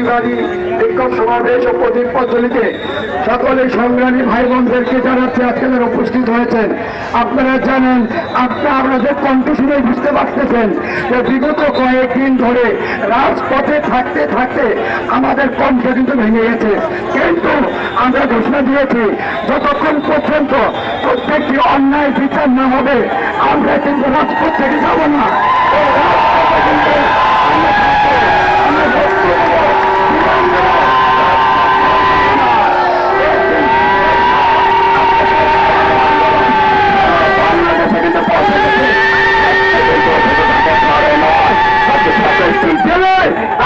প্রতিবাদী বিক্ষোভ সমাবেশ ও প্রদীপ পদ্ধতিতে সকলে সংগ্রামী ভাই বোনদেরকে জানাচ্ছে আজকে যারা উপস্থিত হয়েছেন। আপনারা জানেন, আপনাদের কণ্ঠ শুনে বুঝতে পারতেছেন যে বিগত কয়েকদিন ধরে রাজপথে থাকতে থাকতে আমাদের কণ্ঠ কিন্তু ভেঙে গেছে। কিন্তু আমরা ঘোষণা দিয়েছি যতক্ষণ পর্যন্ত প্রত্যেকটি অন্যায় বিচার না হবে আমরা কিন্তু রাজপথ থেকে যাব না।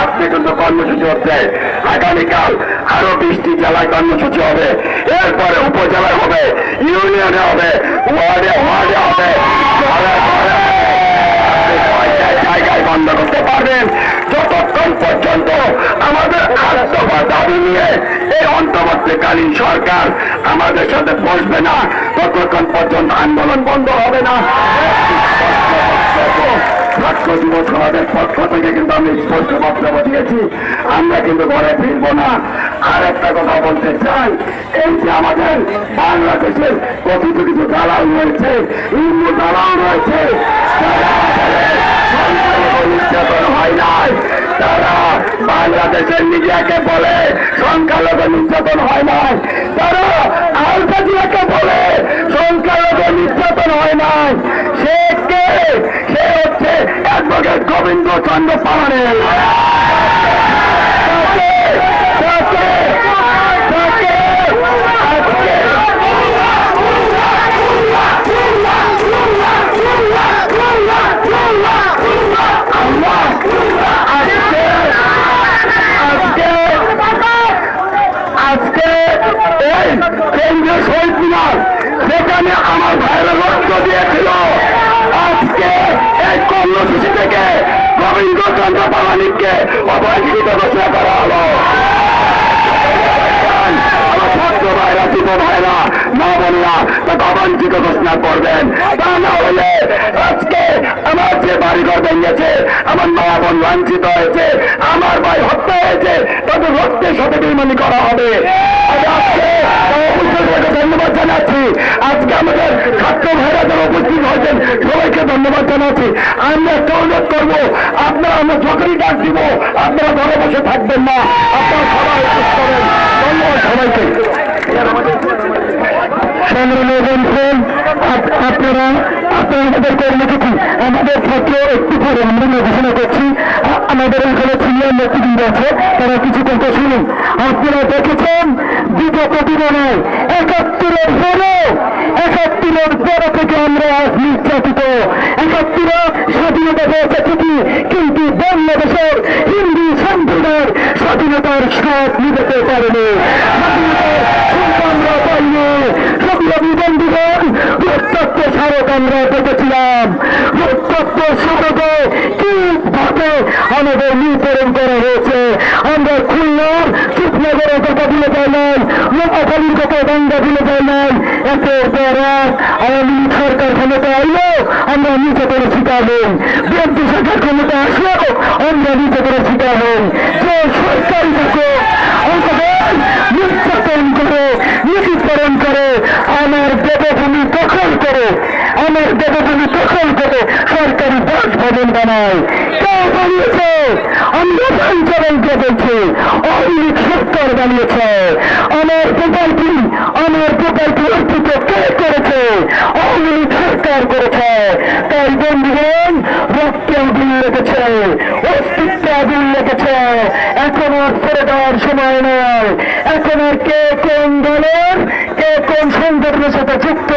আপনি কিন্তু কর্মসূচি হচ্ছে, আগামীকাল আরো 20টি জেলায় কর্মসূচি হবে, এরপরে উপজেলায় হবে, ইউনিয়নে হবে, ওয়ার্ডে ওয়ার্ডে হবে, জায়গায় বন্ধ করতে পারবেন। যতক্ষণ পর্যন্ত আমাদের আত্মবা দাবি নিয়ে এই অন্তর্বর্তীকালীন সরকার আমাদের সাথে বসবে না, ততক্ষণ পর্যন্ত আন্দোলন বন্ধ হবে না। ছাত্র যুব সমাজের পক্ষ থেকে কিন্তু আমি স্পষ্ট বক্তব্য দিয়েছি, আমরা কিন্তু ঘরে ফিরবো না। আর একটা কথা বলতে চাই, এই যে আমাদের বাংলাদেশের কথিত কিছু দালাল রয়েছে, হিন্দু দালাল রয়েছে, নির্যাতন হয় নাই, তারা বাংলাদেশের মিডিয়াকে বলে সংখ্যালঘু নির্যাতন হয় নাই, তারা আল জাজিরাকে বলে সংখ্যালঘু নির্যাতন হয় নাই। সে কে? সে হচ্ছে অ্যাডভোকেট গোবিন্দ চন্দ্র পাহাড়ের। আজকে এই কেন্দ্রীয় শহীদ মিনার সেখানে আমার ভাইয়েরা রক্ত দিয়েছিল, আজকে এই কর্মসূচি থেকে গোবিন্দ চন্দ্র পাহাড়িকে অবহেলিত ঘোষণা করা হলো। আমার ছাত্র ভাইরা, যুব ভাইরা, মা বোনেরা তাকে অবাঞ্ছিত ঘোষণা করবেন। তা না হলে আজকে আমার যে বাড়িঘর ভেঙেছে, আমার মা বোন লাঞ্ছিত হয়েছে, আমার ভাই হত্যা হয়েছে, তাদের রক্তের সাথে বেইমানি করা হবে। আজকে ধন্যবাদ জানাচ্ছি, আজকে আমাদের ছাত্র ভাইরা যারা উপস্থিত হয়েছেন সবাইকে ধন্যবাদ জানাচ্ছি। আমরা একটা অনুরোধ করবো, আপনারা আমরা যখনই ডাক দিব আপনারা ঘরে বসে থাকবেন না, আপনারা সবাই উপস্থিত করেন। ধন্যবাদ সবাইকে। আপনারা আপনাদের কর্মসূচি আমাদের ছাত্র একটু পরে আমরা ঘোষণা করছি। আমাদের এখানে সিনিয়র নেতৃবৃন্দ আছে, তারা কিছু কথা শুনুন। আপনারা দেখেছেন বিগত দিনে ৭১-এর পরে থেকে আমরা আজ নির্যাতিত। ৭১ স্বাধীনতা পেয়েছে ঠিকই, কিন্তু বাংলাদেশের হিন্দু সম্প্রদায়ের স্বাধীনতার স্বাদ নিতে পারেনি, আমরা পাইনি। সংগ্রামী বন্ধুগণ, রক্তাক্ত স্মারক আমরা দেখেছিলাম, রক্তাক্ত স্মারকে কিভাবে আমাদের নির্ধারণ করা হয়েছে। আমরা খুলনার চুপনগরের কথা ভুলে যাই নাই, নোয়াখালীর কথা বাংলা ভুলে যাই নাই। একের পর এক আওয়ামী লীগ সরকার ক্ষমতা আইলো আমরা নির্যাতনের শিকার হই, বিএনপি সরকার ক্ষমতা আসলেও আমরা নির্যাতনের শিকার হই। যে সরকারি থাকে নির্যাতন করে, নীতিকরণ করে, আমার দেবভূমি দখল করে, আমার দেবভূমি দখল করে সরকারি বাসভবন বানায়। কেউ বানিয়েছে? আমরা পঞ্চায়েতকে বলছি, আওয়ামী লীগ সরকার বানিয়েছে। আমার প্রকল্পটি অর্পিত কে করেছে? আওয়ামী লীগ সরকার করেছে। তাই বন্ধুগণ, রক্তে আগুন লেগেছে, অস্তিত্বে আগুন লেগেছে, এখন আর ছেড়ে দেওয়ার সময় নয়। এখন আর কে কোন দলের, কে কোন সংগঠনের সাথে যুক্ত,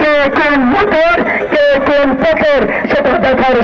কে কোন মতের, কে কোন পথের, সেটা দেখার